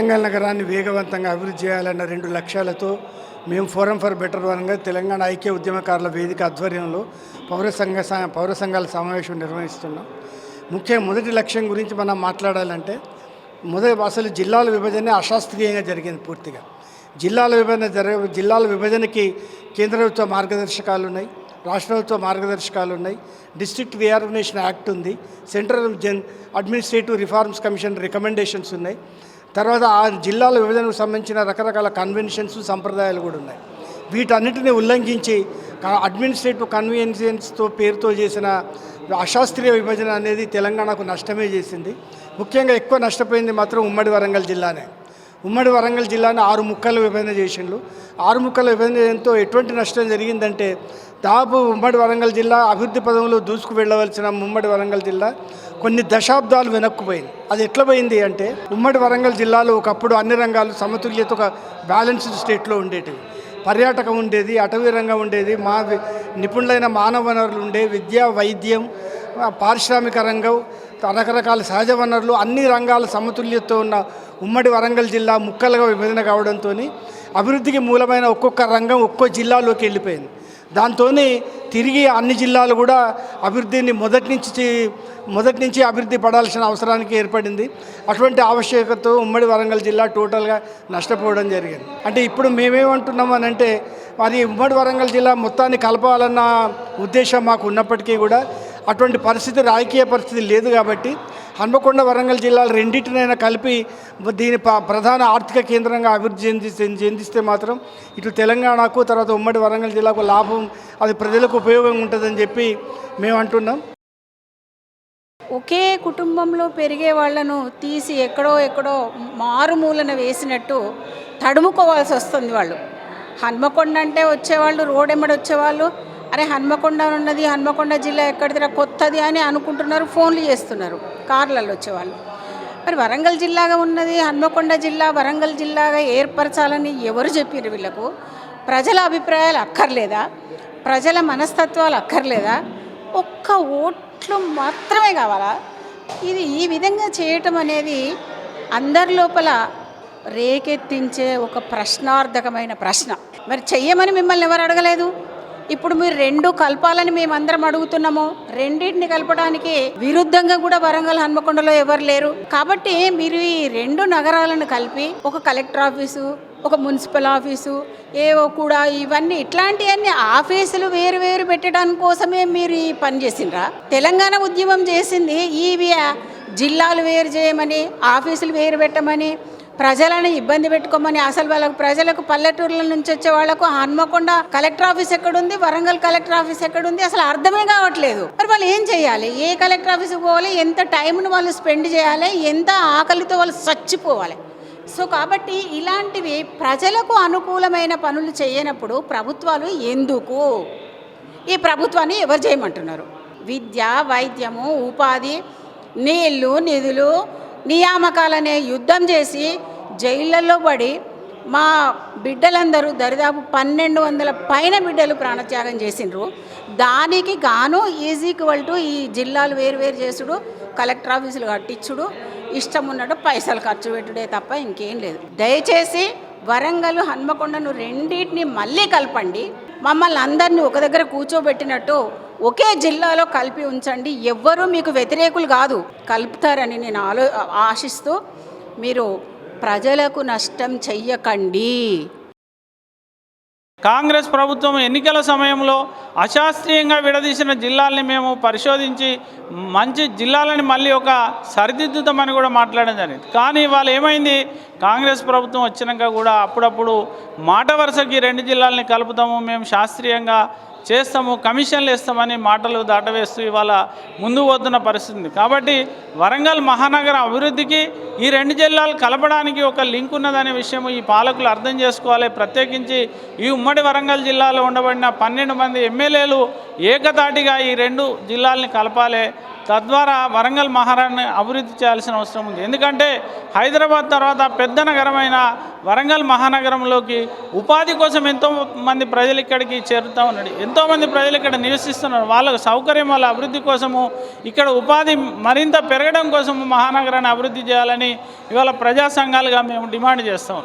వరంగల్ నగరాన్ని వేగవంతంగా అభివృద్ధి చేయాలన్న 2 లక్ష్యాలతో మేము forum for better Warangal Telangana ఐక్య ఉద్యమకారుల వేదిక ఆధ్వర్యంలో పౌర సంఘాల సమావేశం నిర్వహిస్తున్నాం. మొదటి లక్ష్యం గురించి మనం మాట్లాడాలంటే అసలు జిల్లాల విభజన అశాస్త్రీయంగా జరిగింది. పూర్తిగా జిల్లాల విభజనకి కేంద్ర ప్రభుత్వ మార్గదర్శకాలు ఉన్నాయి, రాష్ట్ర ప్రభుత్వ మార్గదర్శకాలు ఉన్నాయి, డిస్ట్రిక్ట్ రీఆర్గనైజేషన్ యాక్ట్ ఉంది, central administrative reforms commission recommendations ఉన్నాయి. తర్వాత ఆ జిల్లాల విభజనకు సంబంధించిన రకరకాల కన్వెన్షన్స్ సంప్రదాయాలు కూడా ఉన్నాయి. వీటన్నిటిని ఉల్లంఘించి అడ్మినిస్ట్రేటివ్ కన్వీనియన్స్తో పేరుతో చేసిన అశాస్త్రీయ విభజన అనేది తెలంగాణకు నష్టమే చేసింది. ముఖ్యంగా ఎక్కువ నష్టపోయింది మాత్రం ఉమ్మడి వరంగల్ జిల్లానే. ఉమ్మడి వరంగల్ జిల్లాని 6 ముక్కల విభజన చేసిండ్రు. 6 ముక్కల విభజనతో ఎటువంటి నష్టం జరిగిందంటే దాదాపు ఉమ్మడి వరంగల్ జిల్లా అభివృద్ధి పదంలో దూసుకు వెళ్ళవలసిన ఉమ్మడి వరంగల్ జిల్లా కొన్ని దశాబ్దాలు వెనక్కుపోయింది. అది ఎట్లా పోయింది అంటే ఉమ్మడి వరంగల్ జిల్లాలో ఒకప్పుడు అన్ని రంగాలు సమతుల్యత ఒక బ్యాలెన్స్డ్ స్టేట్లో ఉండేటివి. పర్యాటకం ఉండేది, అటవీ రంగం ఉండేది, నిపుణులైన మానవ వనరులు ఉండే, విద్య, వైద్యం, పారిశ్రామిక రంగం, రకరకాల సహజ వనరులు, అన్ని రంగాల సమతుల్యతతో ఉన్న ఉమ్మడి వరంగల్ జిల్లా ముక్కలుగా విభజన కావడంతో అభివృద్ధికి మూలమైన ఒక్కొక్క రంగం ఒక్కో జిల్లాలోకి వెళ్ళిపోయింది. దాంతో తిరిగి అన్ని జిల్లాలు కూడా అభివృద్ధిని మొదటి నుంచి అభివృద్ధి పడాల్సిన అవసరానికి ఏర్పడింది. అటువంటి ఆవశ్యకతతో ఉమ్మడి వరంగల్ జిల్లా టోటల్గా నష్టపోవడం జరిగింది. అంటే ఇప్పుడు మేమేమంటున్నామని అంటే మరి ఉమ్మడి వరంగల్ జిల్లా మొత్తాన్ని కలపాలన్న ఉద్దేశం మాకు ఉన్నప్పటికీ కూడా అటువంటి పరిస్థితి, రాజకీయ పరిస్థితి లేదు. కాబట్టి హన్మకొండ వరంగల్ జిల్లాలు రెండింటినైనా కలిపి దీని ప్రధాన ఆర్థిక కేంద్రంగా అభివృద్ధి చెందిస్తే మాత్రం ఇటు తెలంగాణకు తర్వాత ఉమ్మడి వరంగల్ జిల్లాకు లాభం, అది ప్రజలకు ఉపయోగం ఉంటుందని చెప్పి మేము అంటున్నాం. ఒకే కుటుంబంలో పెరిగే వాళ్లను తీసి ఎక్కడో మారుమూలన వేసినట్టు తడుముకోవాల్సి వస్తుంది. వాళ్ళు హన్మకొండ అంటే వచ్చేవాళ్ళు, రోడెమ్మడి వచ్చేవాళ్ళు, అరే హన్మకొండ ఉన్నది, హన్మకొండ జిల్లా ఎక్కడిదిరా కొత్తది అని అనుకుంటున్నారు, ఫోన్లు చేస్తున్నారు కార్లలో వచ్చేవాళ్ళు. మరి వరంగల్ జిల్లాగా ఉన్నది, హన్మకొండ జిల్లా వరంగల్ జిల్లాగా ఏర్పరచాలని ఎవరు చెప్పారు? వీళ్ళకు ప్రజల అభిప్రాయాలు అక్కర్లేదా? ప్రజల మనస్తత్వాలు అక్కర్లేదా? ఒక్క ఓట్లు మాత్రమే కావాలా? ఇది ఈ విధంగా చేయటం అనేది అందరి లోపల రేకెత్తించే ఒక ప్రశ్నార్థకమైన ప్రశ్న. మరి చెయ్యమని మిమ్మల్ని ఎవరు అడగలేదు? ఇప్పుడు మీరు 2 కలపాలని మేమందరం అడుగుతున్నాము. రెండింటిని కలపడానికి విరుద్ధంగా కూడా వరంగల్ హన్మకొండలో ఎవరు లేరు. కాబట్టి మీరు ఈ 2 నగరాలను కలిపి ఒక కలెక్టర్ ఆఫీసు, ఒక మున్సిపల్ ఆఫీసు, ఏవో కూడా ఇవన్నీ ఇట్లాంటివన్నీ ఆఫీసులు వేరు పెట్టడానికి కోసమే మీరు ఈ పని చేసిండ్రా? తెలంగాణ ఉద్యమం చేసింది ఇవి జిల్లాలు వేరు చేయమని, ఆఫీసులు వేరు పెట్టమని, ప్రజలను ఇబ్బంది పెట్టుకోమని. అసలు ప్రజలకు పల్లెటూర్ల నుంచి వచ్చే వాళ్లకు హన్మకొండ కలెక్టర్ ఆఫీస్ ఎక్కడుంది, వరంగల్ కలెక్టర్ ఆఫీస్ ఎక్కడుంది, అసలు అర్థమే కావట్లేదు. మరి వాళ్ళు ఏం చేయాలి? ఏ కలెక్టర్ ఆఫీస్కి పోవాలి? ఎంత టైంను వాళ్ళు స్పెండ్ చేయాలి? ఎంత ఆకలితో వాళ్ళు చచ్చిపోవాలి? సో కాబట్టి ఇలాంటివి ప్రజలకు అనుకూలమైన పనులు చేయనప్పుడు ప్రభుత్వాలు ఎందుకు? ఈ ప్రభుత్వాన్ని ఎవరు చేయమంటున్నారు? విద్య, వైద్యము, ఉపాధి, నీళ్లు, నిధులు, నియామకాలనే యుద్ధం చేసి జైళ్ళల్లో పడి మా బిడ్డలందరూ దరిదాపు 1200 పైన బిడ్డలు ప్రాణత్యాగం చేసిండ్రు. దానికి గాను ఈక్వల్ ఈ జిల్లాలు వేరు చేసుడు, కలెక్టర్ ఆఫీసులు కట్టించుడు, ఇష్టం ఉన్నట్టు పైసలు ఖర్చు పెట్టుడే తప్ప ఇంకేం లేదు. దయచేసి వరంగల్ హన్మకొండను రెండింటిని మళ్ళీ కలపండి. మమ్మల్ని అందరినీ ఒక దగ్గర కూర్చోబెట్టినట్టు ఒకే జిల్లాలో కలిపి ఉంచండి. ఎవ్వరూ మీకు వ్యతిరేకులు కాదు, కలుపుతారని నేను ఆశిస్తూ మీరు ప్రజలకు నష్టం చెయ్యకండి. కాంగ్రెస్ ప్రభుత్వం ఎన్నికల సమయంలో అశాస్త్రీయంగా విడదీసిన జిల్లాల్ని మేము పరిశోధించి మంచి జిల్లాలని మళ్ళీ ఒక సరిదిద్దుతామని కూడా మాట్లాడడం జరిగింది. కానీ వాళ్ళు ఏమైంది, కాంగ్రెస్ ప్రభుత్వం వచ్చినాక కూడా అప్పుడప్పుడు మాట వరుసకి 2 జిల్లాలని కలుపుతాము, మేము శాస్త్రీయంగా చేస్తాము, కమిషన్లు ఇస్తామని మాటలు దాటవేస్తూ ఇవాళ ముందు పోతున్న పరిస్థితి. కాబట్టి వరంగల్ మహానగర అభివృద్ధికి ఈ 2 జిల్లాలు కలపడానికి ఒక లింక్ ఉన్నదనే విషయం ఈ పాలకులు అర్థం చేసుకోవాలి. ప్రత్యేకించి ఈ ఉమ్మడి వరంగల్ జిల్లాలో ఉండబడిన 12 మంది ఎమ్మెల్యేలు ఏకతాటిగా ఈ 2 జిల్లాలని కలపాలి. తద్వారా వరంగల్ మహానగరాన్ని అభివృద్ధి చేయాల్సిన అవసరం ఉంది. ఎందుకంటే హైదరాబాద్ తర్వాత పెద్ద నగరమైన వరంగల్ మహానగరంలోకి ఉపాధి కోసం ఎంతోమంది ప్రజలు ఇక్కడికి చేరుతూ ఉన్నాడు. ఎంతోమంది ప్రజలు ఇక్కడ నివసిస్తున్నారు. వాళ్ళ సౌకర్యం, వాళ్ళ అభివృద్ధి కోసము, ఇక్కడ ఉపాధి మరింత పెరగడం కోసము మహానగరాన్ని అభివృద్ధి చేయాలని ఇవాళ ప్రజా సంఘాలుగా మేము డిమాండ్ చేస్తాం.